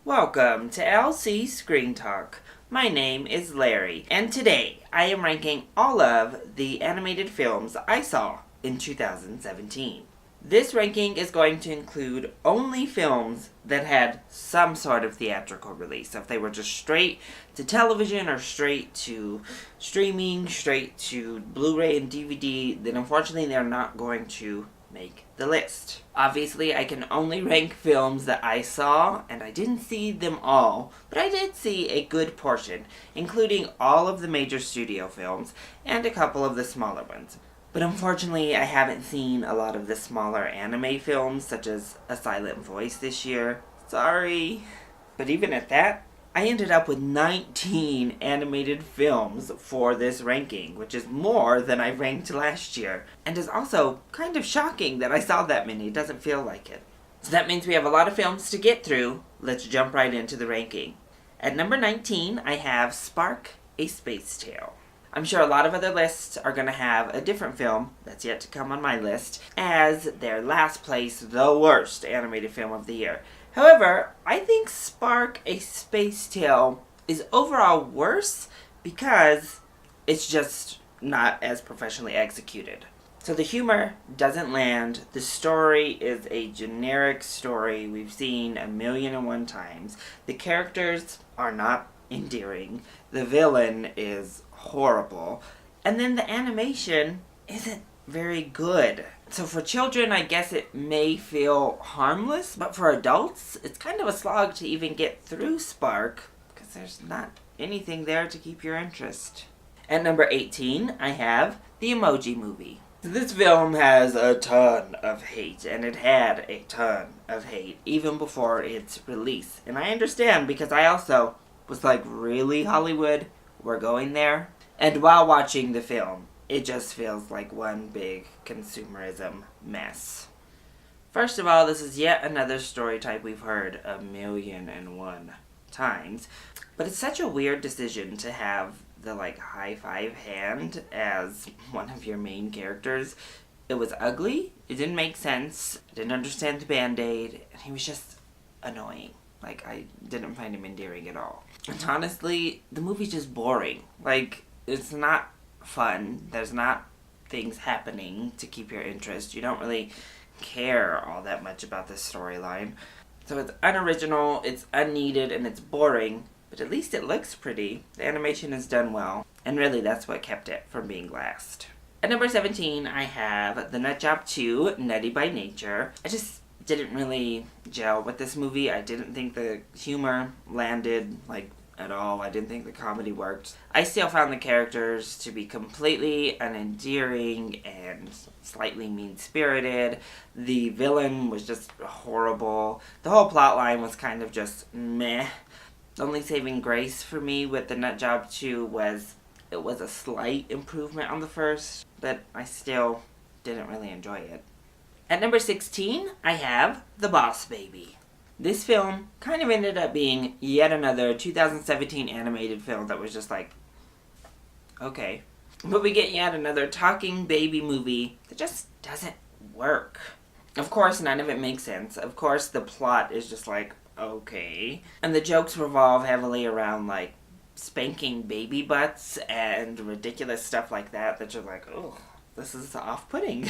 Welcome to LC Screen Talk. My name is Larry, and today I am ranking all of the animated films I saw in 2017. This ranking is going to include only films that had some sort of theatrical release. So if they were just straight to television or straight to streaming, straight to Blu-ray and DVD, then unfortunately they're not going to make the list. Obviously, I can only rank films that I saw, and I didn't see them all, but I did see a good portion, including all of the major studio films and a couple of the smaller ones. But unfortunately, I haven't seen a lot of the smaller anime films, such as A Silent Voice this year. Sorry. But even at that, I ended up with 19 animated films for this ranking, which is more than I ranked last year, and is also kind of shocking that I saw that many. It doesn't feel like it. So that means we have a lot of films to get through. Let's jump right into the ranking. At number 19, I have Spark, A Space Tale. I'm sure a lot of other lists are going to have a different film, that's yet to come on my list, as their last place, the worst animated film of the year. However, I think Spark, A Space Tale is overall worse because it's just not as professionally executed. So the humor doesn't land. The story is a generic story we've seen 1,000,001 times. The characters are not endearing. The villain is horrible. And then the animation isn't very good. So for children, I guess it may feel harmless, but for adults, it's kind of a slog to even get through Spark, because there's not anything there to keep your interest. At number 18, I have The Emoji Movie. This film has a ton of hate, and it had a ton of hate, even before its release. And I understand, because I also was like, really, Hollywood? We're going there? And while watching the film, it just feels like one big consumerism mess. First of all, this is yet another story type we've heard 1,000,001 times. But it's such a weird decision to have the high five hand as one of your main characters. It was ugly, it didn't make sense, I didn't understand the band-aid, and he was just annoying. I didn't find him endearing at all. And honestly, the movie's just boring. It's not fun. There's not things happening to keep your interest. You don't really care all that much about this storyline. So it's unoriginal, it's unneeded, and it's boring, but at least it looks pretty. The animation is done well, and really that's what kept it from being last. At number 17, I have The Nutjob 2, Nutty by Nature. I just didn't really gel with this movie. I didn't think the humor landed, at all. I didn't think the comedy worked. I still found the characters to be completely unendearing and slightly mean-spirited. The villain was just horrible. The whole plot line was kind of just meh. The only saving grace for me with The Nutjob 2 was it was a slight improvement on the first, but I still didn't really enjoy it. At number 16, I have The Boss Baby. This film kind of ended up being yet another 2017 animated film that was just okay. But we get yet another talking baby movie that just doesn't work. Of course, none of it makes sense. Of course, the plot is just okay. And the jokes revolve heavily around, spanking baby butts and ridiculous stuff like that you're oh, this is off-putting.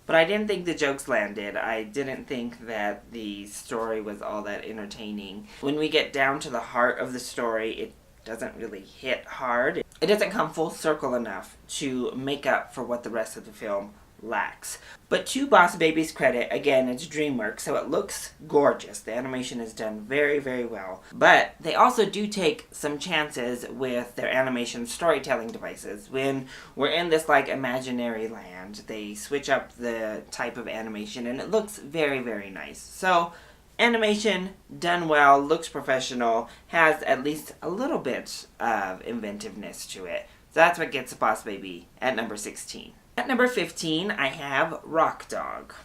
But I didn't think the jokes landed. I didn't think that the story was all that entertaining. When we get down to the heart of the story, it doesn't really hit hard. It doesn't come full circle enough to make up for what the rest of the film lacks. But to Boss Baby's credit, again, it's Dreamworks, so it looks gorgeous. The animation is done very, very well. But they also do take some chances with their animation storytelling devices. When we're in this, imaginary land, they switch up the type of animation, and it looks very, very nice. So, animation done well, looks professional, has at least a little bit of inventiveness to it. So that's what gets Boss Baby at number 16. At number 15, I have Rock Dog.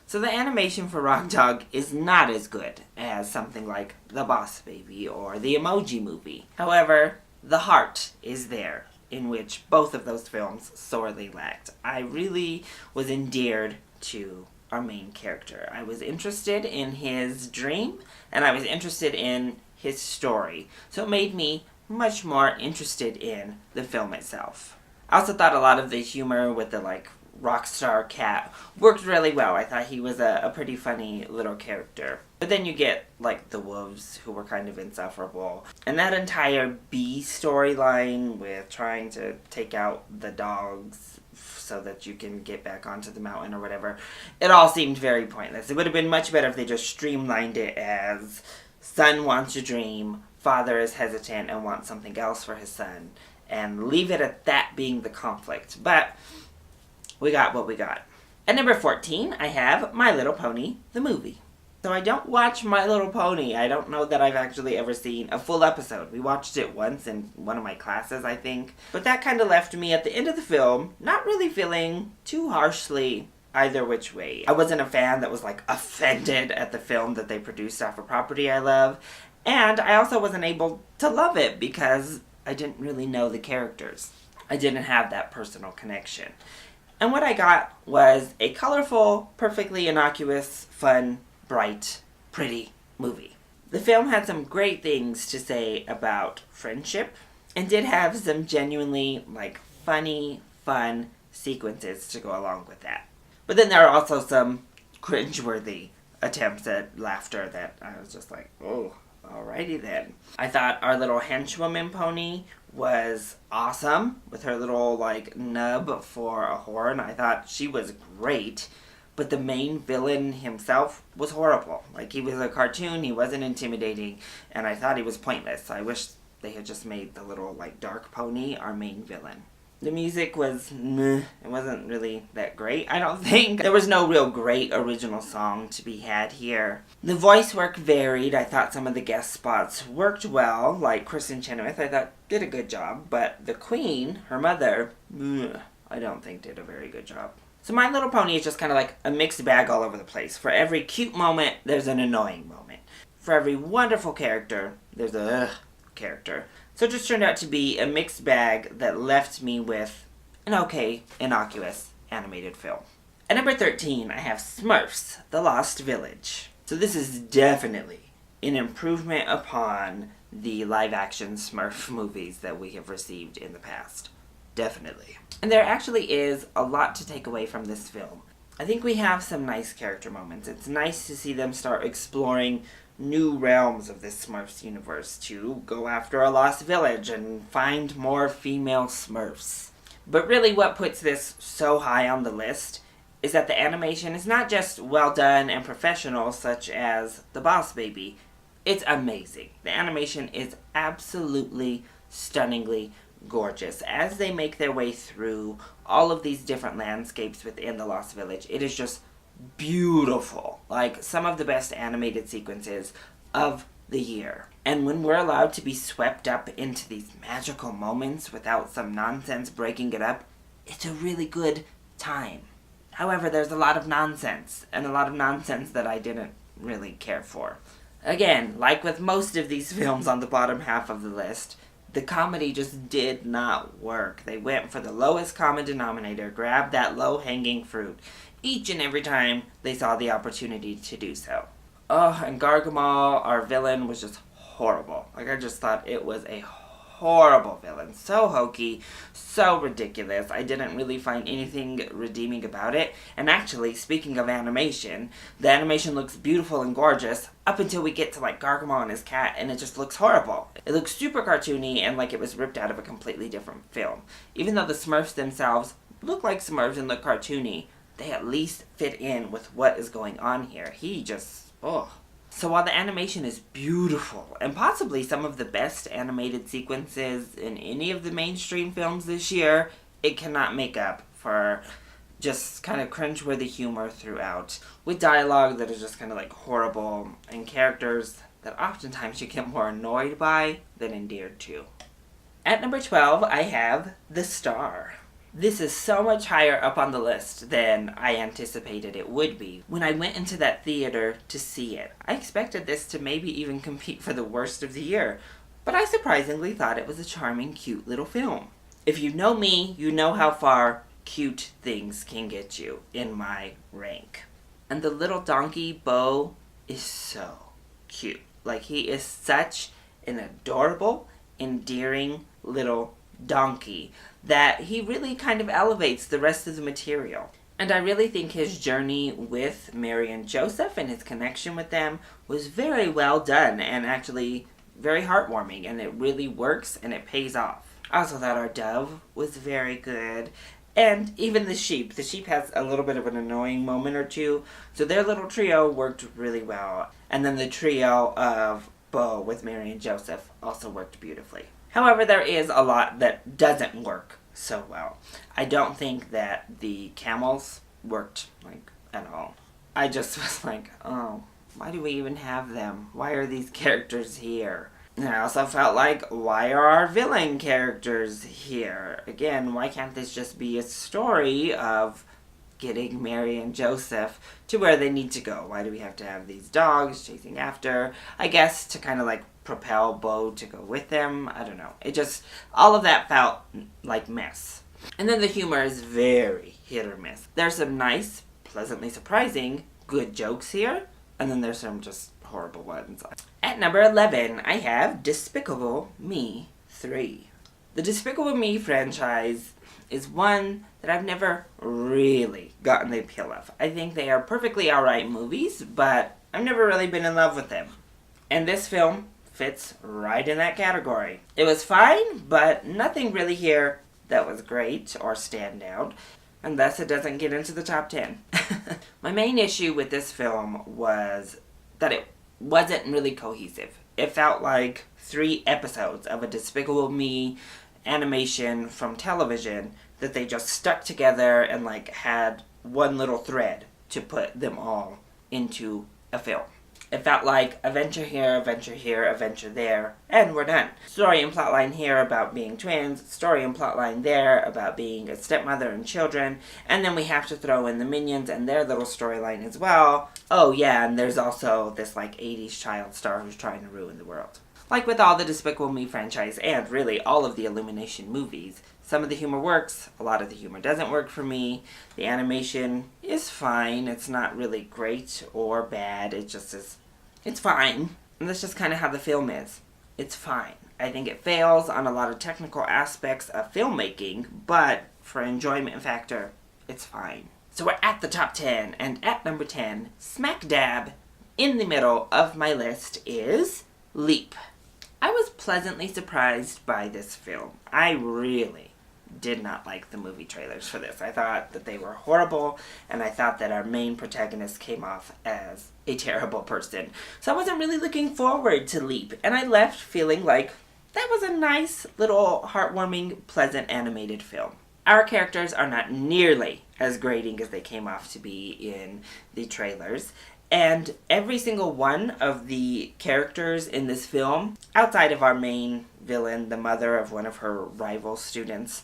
So the animation for Rock Dog is not as good as something like The Boss Baby or The Emoji Movie. However, the heart is there, in which both of those films sorely lacked. I really was endeared to our main character. I was interested in his dream, and I was interested in his story. So it made me much more interested in the film itself. I also thought a lot of the humor with the, like, rock star cat worked really well. I thought he was a pretty funny little character. But then you get, like, the wolves, who were kind of insufferable. And that entire bee storyline with trying to take out the dogs so that you can get back onto the mountain or whatever, it all seemed very pointless. It would have been much better if they just streamlined it as son wants a dream, father is hesitant and wants something else for his son, and leave it at that being the conflict. But we got what we got. At number 14, I have My Little Pony, the movie. So I don't watch My Little Pony. I don't know that I've actually ever seen a full episode. We watched it once in one of my classes, I think. But that kind of left me at the end of the film not really feeling too harshly either which way. I wasn't a fan that was, like, offended at the film that they produced off a property I love. And I also wasn't able to love it because I didn't really know the characters. I didn't have that personal connection. And what I got was a colorful, perfectly innocuous, fun, bright, pretty movie. The film had some great things to say about friendship and did have some genuinely, like, funny, fun sequences to go along with that. But then there are also some cringeworthy attempts at laughter that I was just like, oh, alrighty then. I thought our little henchwoman pony was awesome with her little, like, nub for a horn. I thought she was great. But the main villain himself was horrible. Like, he was a cartoon, he wasn't intimidating, and I thought he was pointless. I wish they had just made the little, like, dark pony our main villain. The music was meh. It wasn't really that great, I don't think. There was no real great original song to be had here. The voice work varied. I thought some of the guest spots worked well, like Kristen Chenoweth, I thought did a good job. But the queen, her mother, I don't think did a very good job. So My Little Pony is just kind of like a mixed bag all over the place. For every cute moment, there's an annoying moment. For every wonderful character, there's a character. So it just turned out to be a mixed bag that left me with an okay, innocuous animated film. At number 13, I have Smurfs, The Lost Village. So this is definitely an improvement upon the live-action Smurf movies that we have received in the past. Definitely. And there actually is a lot to take away from this film. I think we have some nice character moments. It's nice to see them start exploring new realms of this Smurfs universe, to go after a lost village and find more female Smurfs. But really what puts this so high on the list is that the animation is not just well done and professional, such as The Boss Baby. It's amazing. The animation is absolutely stunningly gorgeous. As they make their way through all of these different landscapes within the Lost Village, it is just beautiful. Like, some of the best animated sequences of the year. And when we're allowed to be swept up into these magical moments without some nonsense breaking it up, it's a really good time. However, there's a lot of nonsense, and a lot of nonsense that I didn't really care for. Again, like with most of these films on the bottom half of the list, the comedy just did not work. They went for the lowest common denominator, grabbed that low-hanging fruit each and every time they saw the opportunity to do so. Oh, and Gargamel, our villain, was just horrible. Like, I just thought it was a horrible villain. So hokey, so ridiculous. I didn't really find anything redeeming about it. And actually, speaking of animation, the animation looks beautiful and gorgeous up until we get to, like, Gargamel and his cat, and it just looks horrible. It looks super cartoony and like it was ripped out of a completely different film. Even though the Smurfs themselves look like Smurfs and look cartoony, they at least fit in with what is going on here. He just, So while the animation is beautiful, and possibly some of the best animated sequences in any of the mainstream films this year, it cannot make up for just kind of cringeworthy humor throughout, with dialogue that is just kind of like horrible, and characters that oftentimes you get more annoyed by than endeared to. At number 12, I have The Star. This is so much higher up on the list than I anticipated it would be when I went into that theater to see it. I expected this to maybe even compete for the worst of the year, but I surprisingly thought it was a charming, cute little film. If you know me, you know how far cute things can get you in my rank. And the little donkey, Bo, is so cute. Like, he is such an adorable, endearing little donkey that he really kind of elevates the rest of the material. And I really think his journey with Mary and Joseph and his connection with them was very well done and actually very heartwarming, and it really works and it pays off. I also thought our dove was very good. And even the sheep. The sheep has a little bit of an annoying moment or two. So their little trio worked really well. And then the trio of Bo with Mary and Joseph also worked beautifully. However, there is a lot that doesn't work so well. I don't think that the camels worked, like, at all. I just was like, oh, why do we even have them? Why are these characters here? And I also felt like, why are our villain characters here? Again, why can't this just be a story of getting Mary and Joseph to where they need to go? Why do we have to have these dogs chasing after? I guess to kind of like propel Bo to go with them. I don't know. It just, all of that felt like mess. And then the humor is very hit or miss. There's some nice, pleasantly surprising, good jokes here. And then there's some just horrible ones. At number 11, I have Despicable Me 3. The Despicable Me franchise is one that I've never really gotten the appeal of. I think they are perfectly alright movies, but I've never really been in love with them. And this film fits right in that category. It was fine, but nothing really here that was great or stand out, and thus it doesn't get into the top 10. My main issue with this film was that it wasn't really cohesive. It felt like 3 episodes of a Despicable Me animation from television that they just stuck together and like had one little thread to put them all into a film. It felt like adventure here, adventure there, and we're done. Story and plotline here about being twins, story and plotline there about being a stepmother and children, and then we have to throw in the Minions and their little storyline as well. Oh yeah, and there's also this like 80s child star who's trying to ruin the world. Like with all the Despicable Me franchise, and really all of the Illumination movies, some of the humor works, a lot of the humor doesn't work for me. The animation is fine, it's not really great or bad, it just is, it's fine. And that's just kind of how the film is. It's fine. I think it fails on a lot of technical aspects of filmmaking, but for enjoyment factor, it's fine. So we're at the top 10, and at number 10, smack dab in the middle of my list is Leap. I was pleasantly surprised by this film. I really did not like the movie trailers for this. I thought that they were horrible, and I thought that our main protagonist came off as a terrible person. So I wasn't really looking forward to Leap, and I left feeling like that was a nice little heartwarming, pleasant animated film. Our characters are not nearly as grating as they came off to be in the trailers. And every single one of the characters in this film, outside of our main villain, the mother of one of her rival students,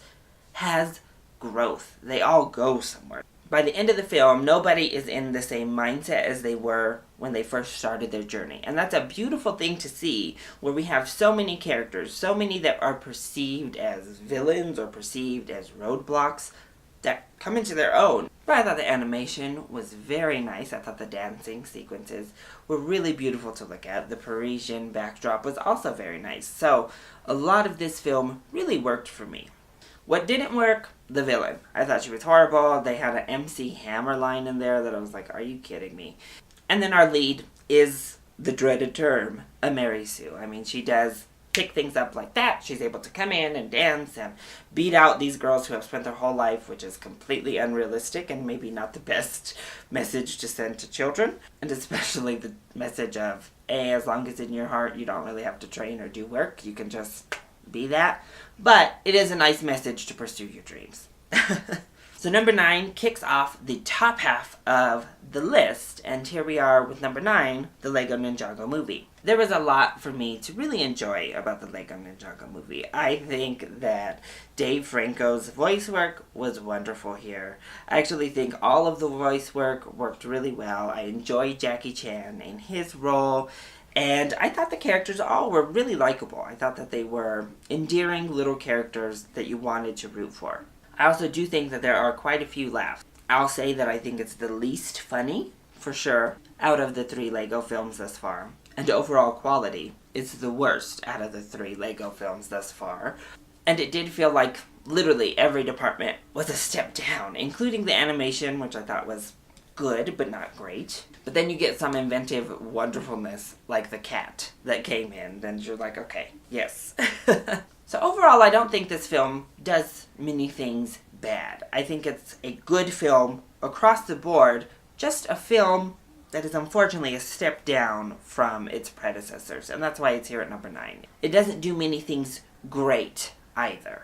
has growth. They all go somewhere. By the end of the film, nobody is in the same mindset as they were when they first started their journey. And that's a beautiful thing to see, where we have so many characters, so many that are perceived as villains or perceived as roadblocks, that come into their own. But I thought the animation was very nice. I thought the dancing sequences were really beautiful to look at. The Parisian backdrop was also very nice. So a lot of this film really worked for me. What didn't work? The villain. I thought she was horrible. They had an MC Hammer line in there that I was like, are you kidding me? And then our lead is the dreaded term, a Mary Sue. I mean, she does pick things up like that. She's able to come in and dance and beat out these girls who have spent their whole life, which is completely unrealistic and maybe not the best message to send to children. And especially the message of, as long as in your heart you don't really have to train or do work, you can just be that. But it is a nice message to pursue your dreams. So number 9 kicks off the top half of the list, and here we are with number 9, the Lego Ninjago movie. There was a lot for me to really enjoy about the Lego Ninjago movie. I think that Dave Franco's voice work was wonderful here. I actually think all of the voice work worked really well. I enjoyed Jackie Chan in his role, and I thought the characters all were really likable. I thought that they were endearing little characters that you wanted to root for. I also do think that there are quite a few laughs. I'll say that I think it's the least funny for sure, out of the 3 Lego films thus far. And overall quality is the worst out of the 3 Lego films thus far. And it did feel like literally every department was a step down, including the animation, which I thought was good, but not great. But then you get some inventive wonderfulness, like the cat that came in, and you're like, okay, yes. So overall, I don't think this film does many things bad. I think it's a good film across the board, just a film that is unfortunately a step down from its predecessors, and that's why it's here at number 9. It doesn't do many things great either.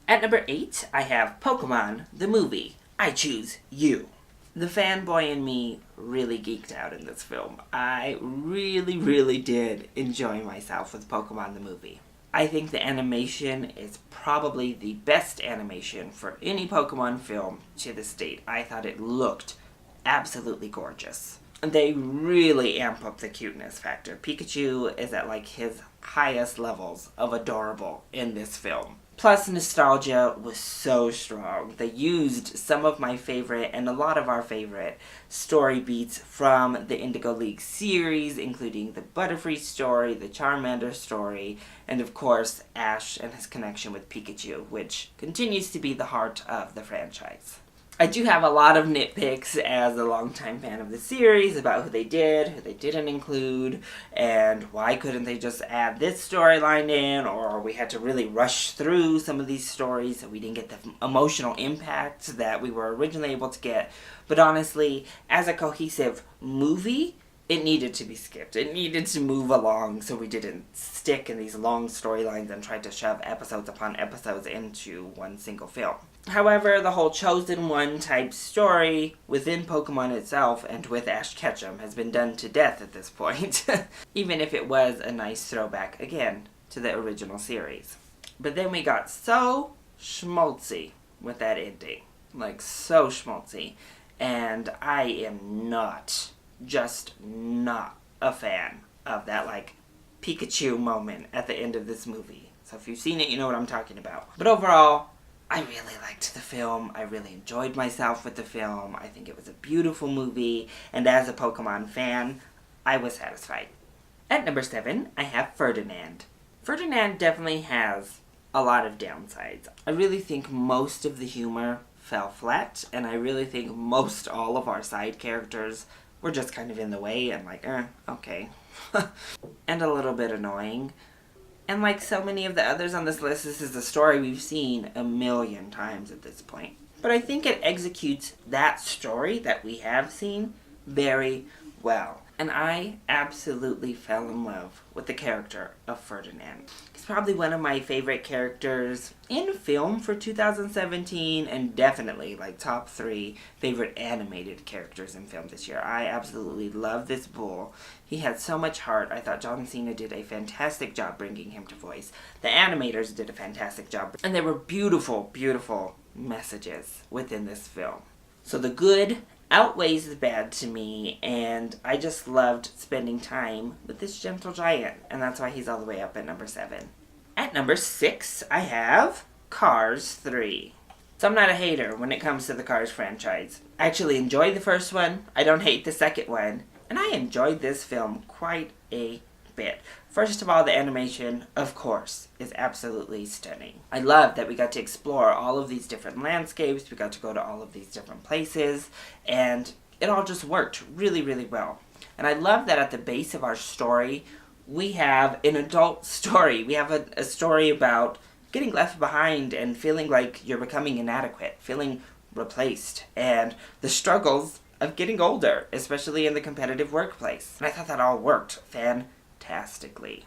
At number 8, I have Pokemon, the movie. I choose you. The fanboy in me really geeked out in this film. I really did enjoy myself with Pokemon the movie. I think the animation is probably the best animation for any Pokemon film to this date. I thought it looked absolutely gorgeous. They really amp up the cuteness factor. Pikachu is at like his highest levels of adorable in this film. Plus, nostalgia was so strong. They used some of my favorite and a lot of our favorite story beats from the Indigo League series, including the Butterfree story, the Charmander story, and of course, Ash and his connection with Pikachu, which continues to be the heart of the franchise. I do have a lot of nitpicks as a longtime fan of the series about who they did, who they didn't include, and why couldn't they just add this storyline in, or we had to really rush through some of these stories so we didn't get the emotional impact that we were originally able to get. But honestly, as a cohesive movie, it needed to be skipped. It needed to move along so we didn't stick in these long storylines and try to shove episodes upon episodes into one single film. However, the whole Chosen One type story within Pokemon itself and with Ash Ketchum has been done to death at this point, even if it was a nice throwback, again, to the original series. But then we got so schmaltzy with that ending. Like, so schmaltzy. And I am just not a fan of that, like, Pikachu moment at the end of this movie. So if you've seen it, you know what I'm talking about. But overall, I really liked the film. I really enjoyed myself with the film. I think it was a beautiful movie. And as a Pokemon fan, I was satisfied. At number 7, I have Ferdinand. Ferdinand definitely has a lot of downsides. I really think most of the humor fell flat. And I really think most all of our side characters were just kind of in the way and like, okay. And a little bit annoying. And like so many of the others on this list, this is a story we've seen a million times at this point. But I think it executes that story that we have seen very well. And I absolutely fell in love with the character of Ferdinand. He's probably one of my favorite characters in film for 2017, and definitely like top 3 favorite animated characters in film this year. I absolutely love this bull. He had so much heart. I thought John Cena did a fantastic job bringing him to voice. The animators did a fantastic job. And there were beautiful, beautiful messages within this film. So the good outweighs the bad to me, and I just loved spending time with this gentle giant, and that's why he's all the way up at number 7. At number 6, I have Cars 3. So I'm not a hater when it comes to the Cars franchise. I actually enjoyed the first one, I don't hate the second one, and I enjoyed this film quite a bit. First of all, the animation, of course, is absolutely stunning. I love that we got to explore all of these different landscapes, we got to go to all of these different places, and it all just worked really, really well. And I love that at the base of our story, we have an adult story. We have a story about getting left behind and feeling like you're becoming inadequate, feeling replaced, and the struggles of getting older, especially in the competitive workplace. And I thought that all worked fantastically.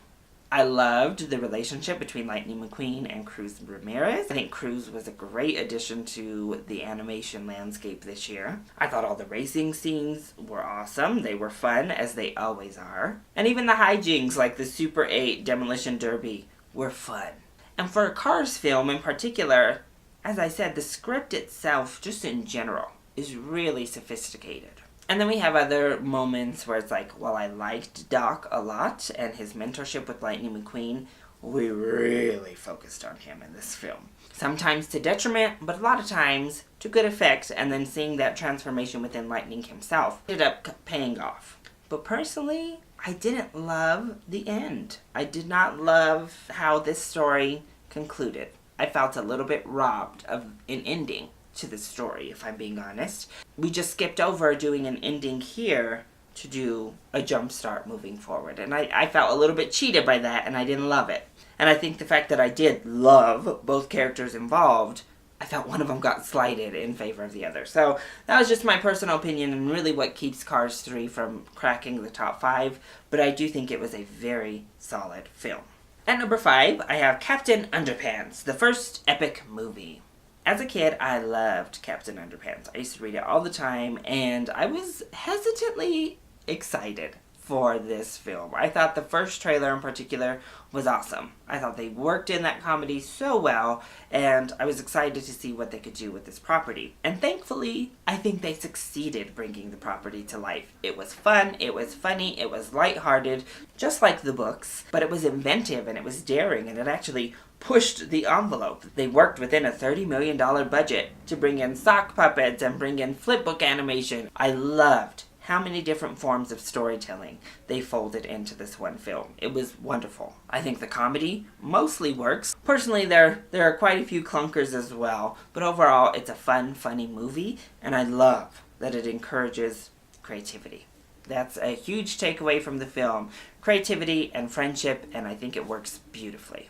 I loved the relationship between Lightning McQueen and Cruz Ramirez. I think Cruz was a great addition to the animation landscape this year. I thought all the racing scenes were awesome. They were fun, as they always are. And even the hijinks, like the Super 8 Demolition Derby, were fun. And for a Cars film in particular, as I said, the script itself, just in general, is really sophisticated. And then we have other moments where it's like, well, I liked Doc a lot, and his mentorship with Lightning McQueen we really focused on him in this film. Sometimes to detriment, but a lot of times to good effect, and then seeing that transformation within Lightning himself ended up paying off. But personally, I didn't love the end. I did not love how this story concluded. I felt a little bit robbed of an ending to the story, if I'm being honest. We just skipped over doing an ending here to do a jump start moving forward. And I felt a little bit cheated by that, and I didn't love it. And I think the fact that I did love both characters involved, I felt one of them got slighted in favor of the other. So that was just my personal opinion, and really what keeps Cars 3 from cracking the top 5. But I do think it was a very solid film. At number 5, I have Captain Underpants, the first epic movie. As a kid, I loved Captain Underpants. I used to read it all the time, and I was hesitantly excited for this film. I thought the first trailer in particular was awesome. I thought they worked in that comedy so well, and I was excited to see what they could do with this property. And thankfully, I think they succeeded bringing the property to life. It was fun, it was funny, it was lighthearted, just like the books, but it was inventive and it was daring, and it actually pushed the envelope. They worked within a $30 million budget to bring in sock puppets and bring in flipbook animation. I loved how many different forms of storytelling they folded into this one film. It was wonderful. I think the comedy mostly works. Personally, there are quite a few clunkers as well, but overall, it's a fun, funny movie, and I love that it encourages creativity. That's a huge takeaway from the film. Creativity and friendship, and I think it works beautifully.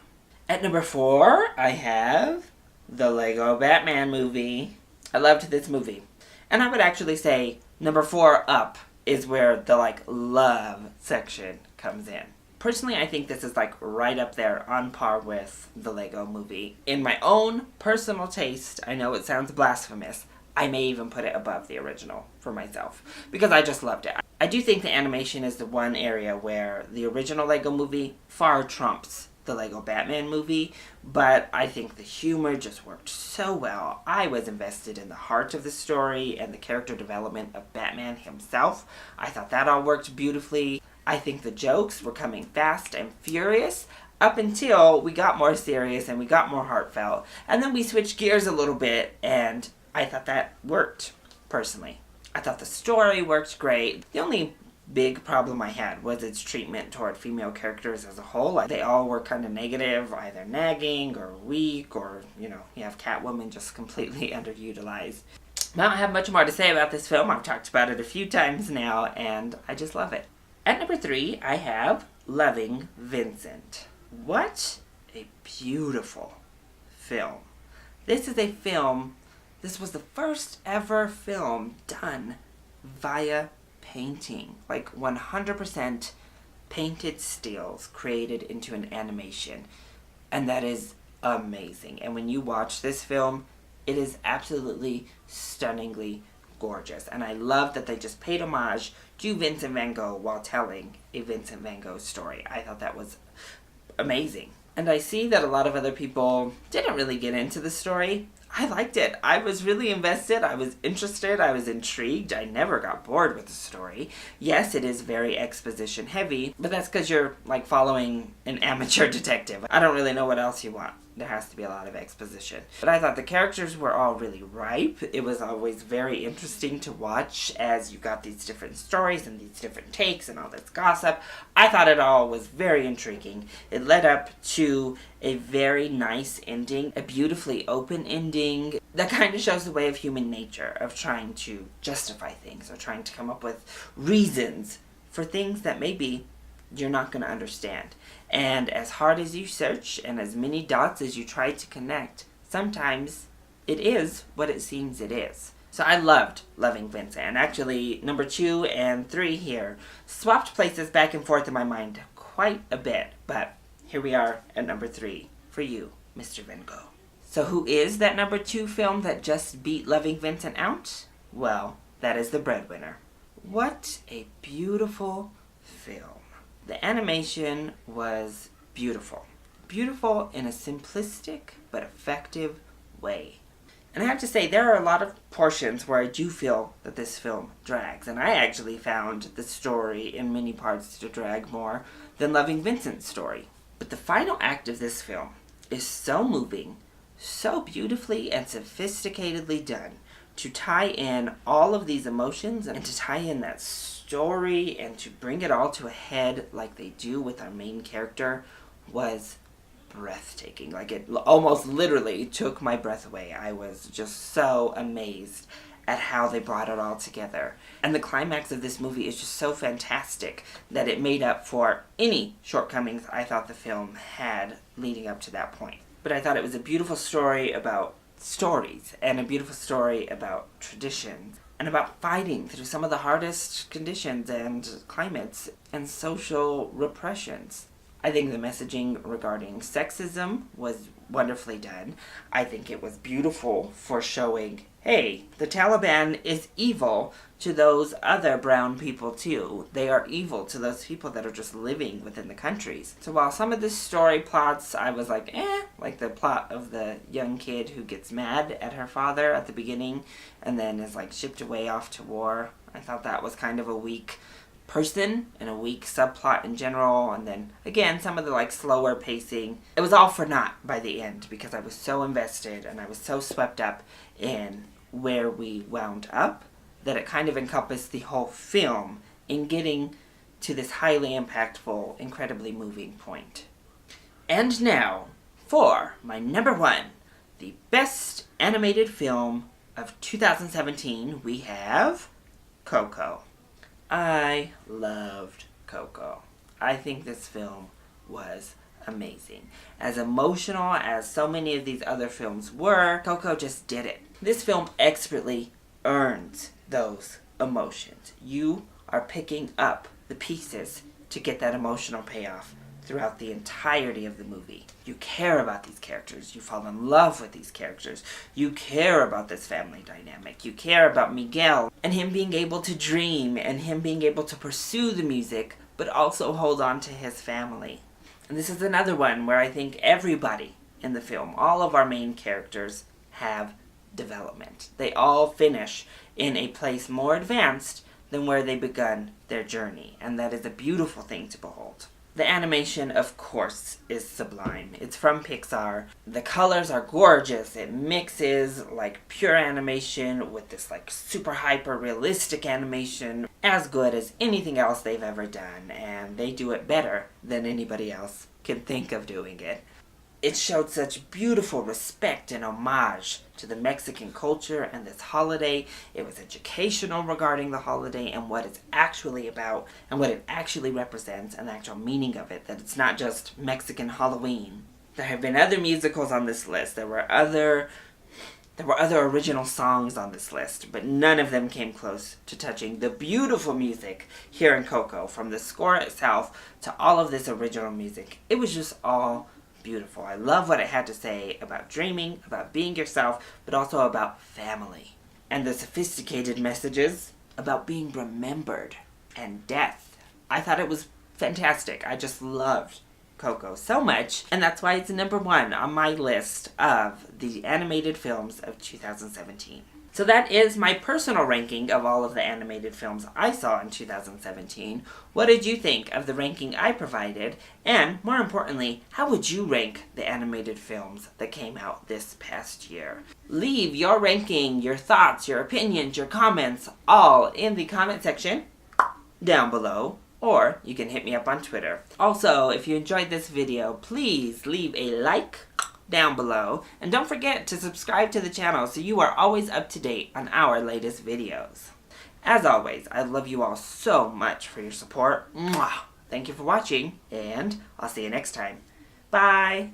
At number 4, I have the Lego Batman movie. I loved this movie. And I would actually say number 4 up is where the love section comes in. Personally, I think this is right up there on par with the Lego movie. In my own personal taste, I know it sounds blasphemous, I may even put it above the original for myself because I just loved it. I do think the animation is the one area where the original Lego movie far trumps the Lego Batman movie, but I think the humor just worked so well. I was invested in the heart of the story and the character development of Batman himself. I thought that all worked beautifully. I think the jokes were coming fast and furious up until we got more serious and we got more heartfelt, and then we switched gears a little bit, and I thought that worked, personally. I thought the story worked great. The only big problem I had was its treatment toward female characters as a whole. They all were kind of negative, either nagging or weak, or, you have Catwoman just completely underutilized. I don't have much more to say about this film. I've talked about it a few times now, and I just love it. At number 3, I have Loving Vincent. What a beautiful film. This was the first ever film done via painting, 100% painted stills created into an animation, and that is amazing. And when you watch this film, it is absolutely stunningly gorgeous, and I love that they just paid homage to Vincent van Gogh while telling a Vincent van Gogh story. I thought that was amazing. And I see that a lot of other people didn't really get into the story. I liked it. I was really invested. I was interested. I was intrigued. I never got bored with the story. Yes, it is very exposition heavy, but that's because you're following an amateur detective. I don't really know what else you want. There has to be a lot of exposition. But I thought the characters were all really ripe. It was always very interesting to watch as you got these different stories and these different takes and all this gossip. I thought it all was very intriguing. It led up to a very nice ending, a beautifully open ending that kind of shows the way of human nature, of trying to justify things or trying to come up with reasons for things that maybe you're not going to understand. And as hard as you search and as many dots as you try to connect, sometimes it is what it seems it is. So I loved Loving Vincent. And actually, number 2 and 3 here swapped places back and forth in my mind quite a bit. But here we are at number 3 for you, Mr. Van Gogh. So who is that number 2 film that just beat Loving Vincent out? Well, that is The Breadwinner. What a beautiful film. The animation was beautiful. Beautiful in a simplistic but effective way. And I have to say, there are a lot of portions where I do feel that this film drags. And I actually found the story in many parts to drag more than Loving Vincent's story. But the final act of this film is so moving, so beautifully and sophisticatedly done to tie in all of these emotions and to tie in that story and to bring it all to a head like they do with our main character was breathtaking. Like, it almost literally took my breath away. I was just so amazed at how they brought it all together. And the climax of this movie is just so fantastic that it made up for any shortcomings I thought the film had leading up to that point. But I thought it was a beautiful story about stories and a beautiful story about traditions and about fighting through some of the hardest conditions and climates and social repressions. I think the messaging regarding sexism was wonderfully done. I think it was beautiful for showing, hey, the Taliban is evil to those other brown people too. They are evil to those people that are just living within the countries. So while some of the story plots I was like, like the plot of the young kid who gets mad at her father at the beginning and then is like shipped away off to war, I thought that was kind of a weak person and a weak subplot in general. And then again, some of the like slower pacing, it was all for naught by the end because I was so invested and I was so swept up in where we wound up that it kind of encompassed the whole film in getting to this highly impactful, incredibly moving point. And now for my number one, the best animated film of 2017, we have Coco. I loved Coco. I think this film was amazing. As emotional as so many of these other films were, Coco just did it. This film expertly earns those emotions. You are picking up the pieces to get that emotional payoff throughout the entirety of the movie. You care about these characters. You fall in love with these characters. You care about this family dynamic. You care about Miguel and him being able to dream and him being able to pursue the music, but also hold on to his family. And this is another one where I think everybody in the film, all of our main characters, have development. They all finish in a place more advanced than where they begun their journey, and that is a beautiful thing to behold. The animation, of course, is sublime. It's from Pixar. The colors are gorgeous. It mixes like pure animation with this like super hyper realistic animation, as good as anything else they've ever done, and they do it better than anybody else can think of doing it. It showed such beautiful respect and homage to the Mexican culture and this holiday. It was educational regarding the holiday and what it's actually about and what it actually represents and the actual meaning of it, that it's not just Mexican Halloween. There have been other musicals on this list. There were other original songs on this list, but none of them came close to touching the beautiful music here in Coco, from the score itself to all of this original music. It was just all beautiful. I love what it had to say about dreaming, about being yourself, but also about family. And the sophisticated messages about being remembered and death. I thought it was fantastic. I just loved Coco so much, and that's why it's number one on my list of the animated films of 2017. So that is my personal ranking of all of the animated films I saw in 2017. What did you think of the ranking I provided? And more importantly, how would you rank the animated films that came out this past year? Leave your ranking, your thoughts, your opinions, your comments, all in the comment section down below. Or you can hit me up on Twitter. Also, if you enjoyed this video, please leave a like down below. And don't forget to subscribe to the channel so you are always up to date on our latest videos. As always, I love you all so much for your support. Mwah! Thank you for watching, and I'll see you next time. Bye!